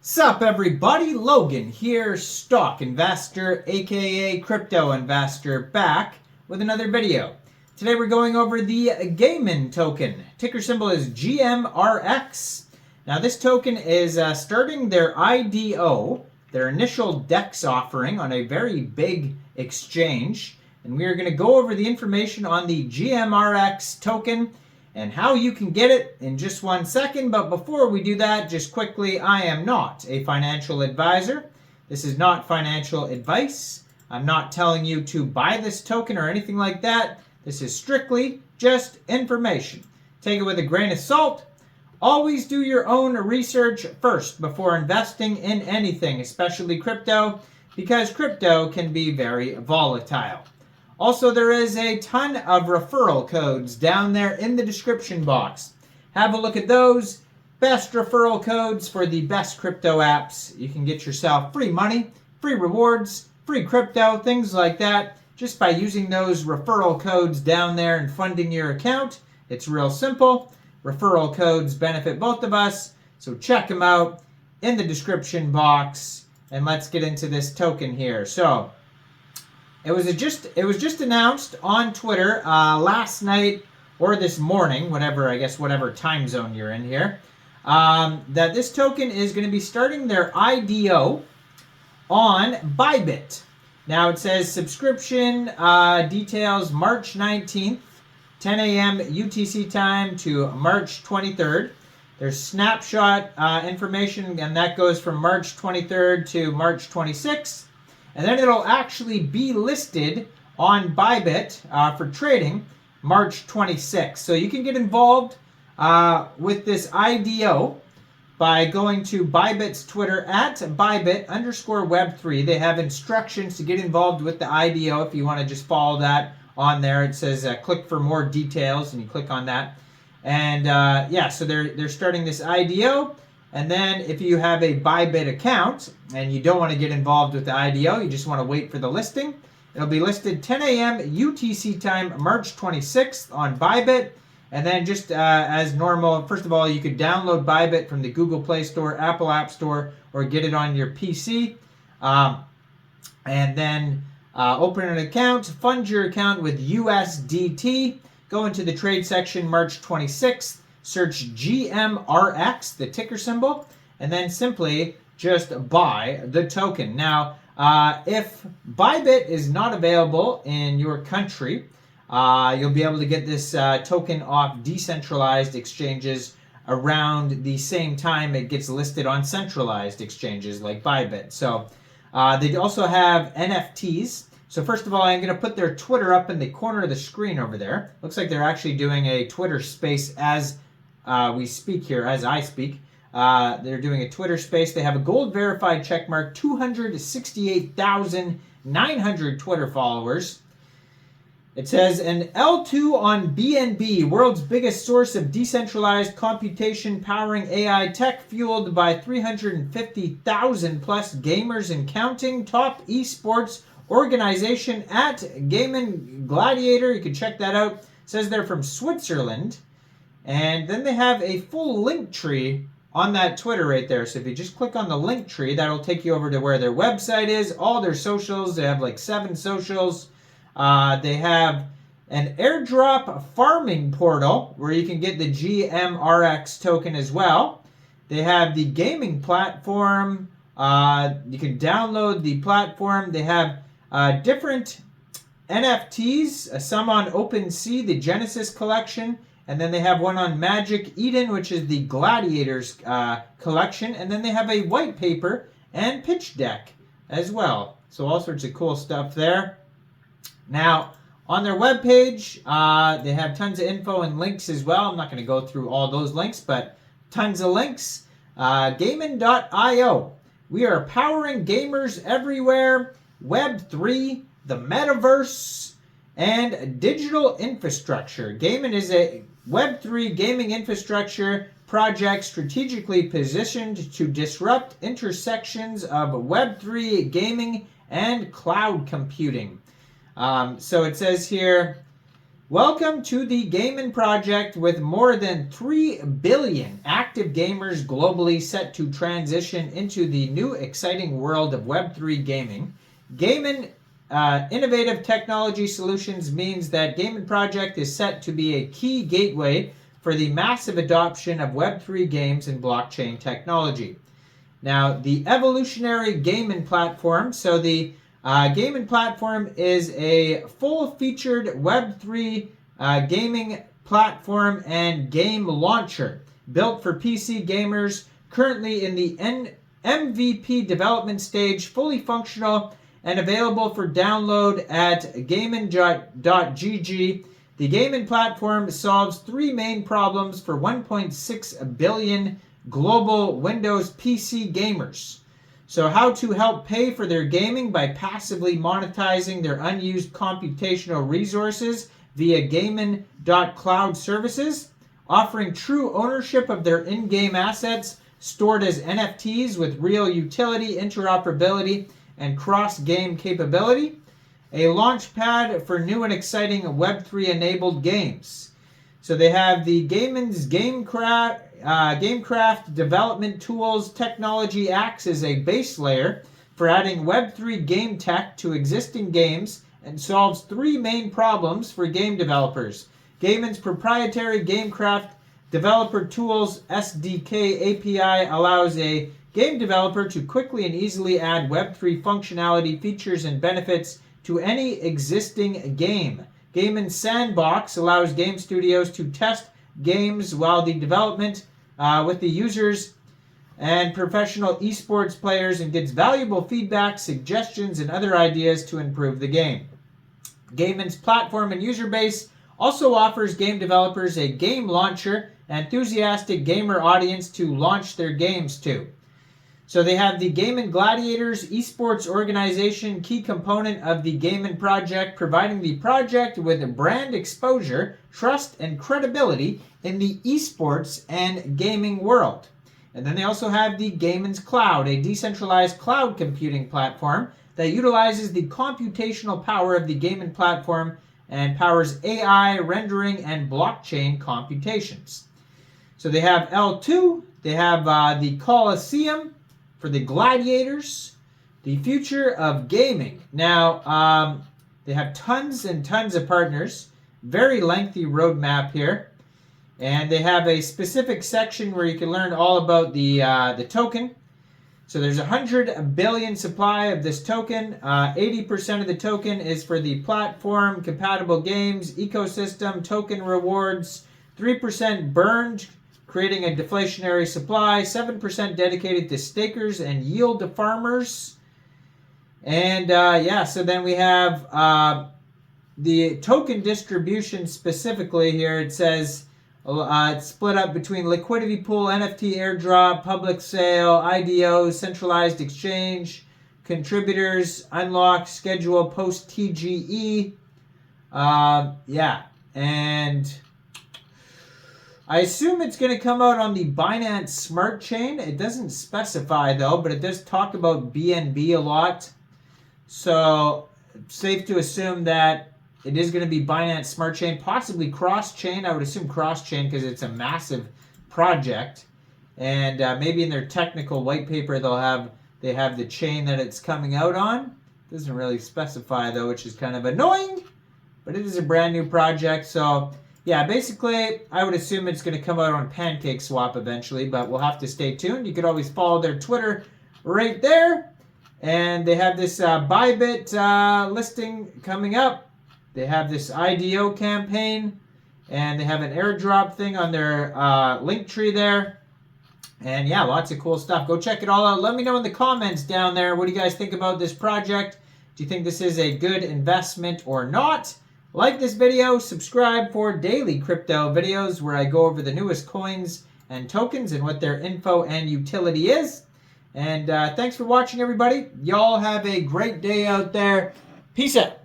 Sup everybody, Logan here, stock investor aka crypto investor, back with another video. Today we're going over the Gaimin token. Ticker symbol is Gmrx. Now this token is starting their IDO, their initial DEX offering on a very big exchange. And we are going to go over the information on the Gmrx token and how you can get it in just 1 second. But before we do that, just quickly, I am not a financial advisor. This is not financial advice. I'm not telling you to buy this token or anything like that. This is strictly just information. Take it with a grain of salt. Always do your own research first before investing in anything, especially crypto, because crypto can be very volatile. Also, there is a ton of referral codes down there in the description box. Have a look at those. Best referral codes for the best crypto apps. You can get yourself free money, free rewards, free crypto, things like that, just by using those referral codes down there and funding your account. It's real simple. Referral codes benefit both of us, so check them out in the description box. And let's get into this token here. So it was just announced on Twitter last night or this morning, whatever time zone you're in here, that this token is going to be starting their IDO on Bybit. Now it says subscription details March 19th, 10 a.m. UTC time to March 23rd. There's snapshot information, and that goes from March 23rd to March 26th. And then it'll actually be listed on Bybit for trading March 26th. So you can get involved with this IDO by going to Bybit's Twitter at Bybit_Web3. They have instructions to get involved with the IDO if you want to just follow that on there. It says click for more details, and you click on that. And yeah, so they're starting this IDO. And then if you have a Bybit account and you don't want to get involved with the IDO, you just want to wait for the listing, it'll be listed 10 a.m. UTC time, March 26th on Bybit. And then just as normal, first of all, you could download Bybit from the Google Play Store, Apple App Store, or get it on your PC. And then open an account, fund your account with USDT, go into the trade section March 26th, search GMRX, the ticker symbol, and then simply just buy the token. Now, if Bybit is not available in your country, you'll be able to get this token off decentralized exchanges around the same time it gets listed on centralized exchanges like Bybit. So they also have NFTs. So first of all, I'm going to put their Twitter up in the corner of the screen over there. Looks like they're actually doing a Twitter space as we speak here, as I speak. They're doing a Twitter space. They have a gold verified checkmark, 268,900 Twitter followers. It says an L2 on BNB, world's biggest source of decentralized computation powering AI tech, fueled by 350,000 plus gamers and counting. Top esports organization at Gaimin Gladiator. You can check that out. It says they're from Switzerland. And then they have a full link tree on that Twitter right there. So if you just click on the link tree, that'll take you over to where their website is, all their socials. They have like 7 socials. They have an airdrop farming portal where you can get the GMRX token as well. They have the gaming platform. You can download the platform. They have different NFTs, some on OpenSea, the Genesis collection. And then they have one on Magic Eden, which is the Gladiators collection. And then they have a white paper and pitch deck as well. So all sorts of cool stuff there. Now, on their webpage, they have tons of info and links as well. I'm not going to go through all those links, but tons of links. Gaimin.io. We are powering gamers everywhere. Web3, the metaverse, and digital infrastructure. Gaimin is a Web3 gaming infrastructure project strategically positioned to disrupt intersections of Web3 gaming and cloud computing. So it says here, Welcome to the Gaimin project with more than 3 billion active gamers globally set to transition into the new exciting world of Web3 gaming. Gaimin innovative technology solutions means that Gaimin project is set to be a key gateway for the massive adoption of Web3 games and blockchain technology. Now, the evolutionary Gaimin platform, so the Gaimin platform is a full-featured Web3 gaming platform and game launcher built for PC gamers, currently in the MVP development stage, fully functional and available for download at Gaimin.gg. The Gaimin platform solves 3 main problems for 1.6 billion global Windows PC gamers. So how to help pay for their gaming by passively monetizing their unused computational resources via Gaimin.cloud services, offering true ownership of their in-game assets stored as NFTs with real utility, interoperability, and cross-game capability, a launch pad for new and exciting Web3-enabled games. So they have the Gaimin's Gamecraft development tools technology acts as a base layer for adding Web3 game tech to existing games and solves 3 main problems for game developers. Gaimin's proprietary Gamecraft developer tools SDK API allows a game developer to quickly and easily add Web3 functionality, features, and benefits to any existing game. Gaimin Sandbox allows game studios to test games while the development with the users and professional esports players and gets valuable feedback, suggestions, and other ideas to improve the game. Gaimin's platform and user base also offers game developers a game launcher and enthusiastic gamer audience to launch their games to. So they have the Gaimin Gladiators esports organization, key component of the Gaimin project, providing the project with brand exposure, trust, and credibility in the esports and gaming world. And then they also have the Gaimin's Cloud, a decentralized cloud computing platform that utilizes the computational power of the Gaimin platform and powers AI, rendering, and blockchain computations. So they have L2, they have the Coliseum for the Gladiators, the future of gaming. Now, they have tons and tons of partners, very lengthy roadmap here, and they have a specific section where you can learn all about the token. So there's 100 billion supply of this token. 80% of the token is for the platform, compatible games, ecosystem, token rewards, 3% burned, creating a deflationary supply, 7% dedicated to stakers and yield farmers. And so then we have the token distribution specifically here. It says it's split up between liquidity pool, NFT airdrop, public sale, IDO, centralized exchange, contributors, unlock, schedule, post TGE. And I assume it's going to come out on the Binance Smart Chain. It doesn't specify though, but it does talk about BNB a lot. So safe to assume that it is going to be Binance Smart Chain, possibly cross-chain. I would assume cross-chain because it's a massive project. And maybe in their technical white paper they have the chain that it's coming out on. Doesn't really specify though, which is kind of annoying. But it is a brand new project, so yeah, basically, I would assume it's going to come out on PancakeSwap eventually, but we'll have to stay tuned. You could always follow their Twitter right there. And they have this Bybit listing coming up. They have this IDO campaign, and they have an airdrop thing on their link tree there. And yeah, lots of cool stuff. Go check it all out. Let me know in the comments down there. What do you guys think about this project? Do you think this is a good investment or not? Like this video, subscribe for daily crypto videos where I go over the newest coins and tokens and what their info and utility is. And thanks for watching, everybody. Y'all have a great day out there. Peace out.